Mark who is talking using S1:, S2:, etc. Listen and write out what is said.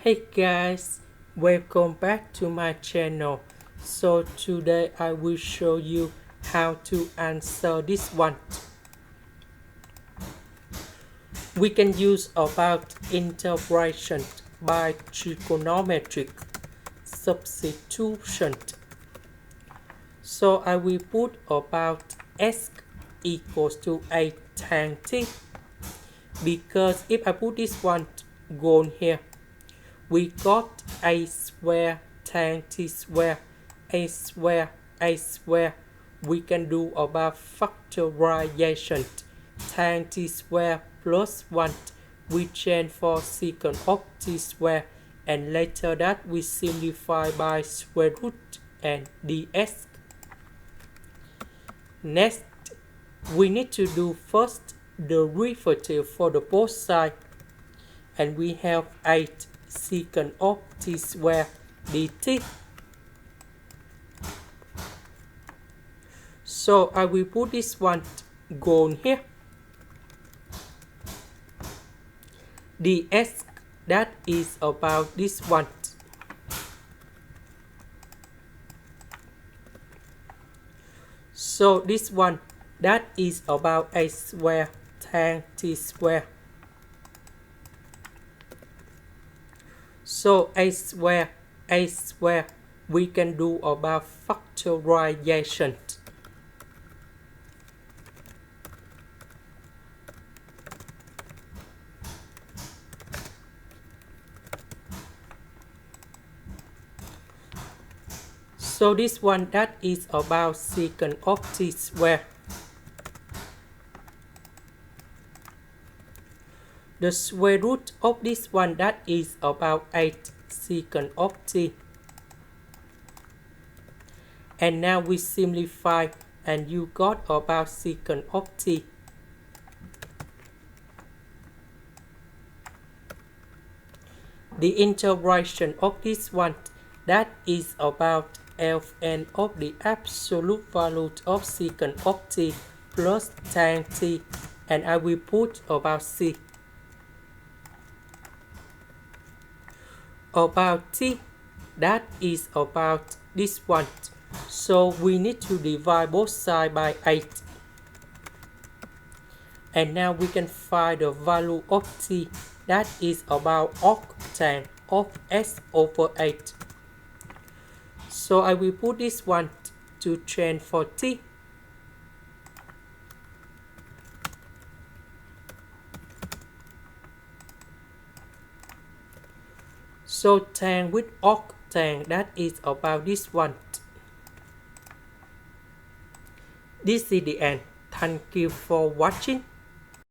S1: Hey guys, welcome back to my channel. So today I will show you how to answer this one. We can use about integration by trigonometric substitution. So I will put about s equals to a tan t, because if I put this one gone here, we got a square tan t square, a square, a square. We can do about factorization. Tan t square plus 1, we change for secant of t square, and later that we simplify by square root and ds. Next, we need to do first the derivative for the both sides, and we have 8 secant of t square dt. So I will put this one gone here. ds, that is about this one. So this one, that is about a square tan t square. So a square, we can do about factorization. So this one, that is about secant of t square. The square root of this one, that is about 8 secant of t. And now we simplify, and you got about secant of t. The integration of this one, that is about Ln of the absolute value of secant of t plus tan t, and I will put about c. About t, that is about this one. So we need to divide both sides by 8. And now we can find the value of t, that is about octane of s over 8. So I will put this one to change for t. So tan with octane, that is about this one. This is the end. Thank you for watching.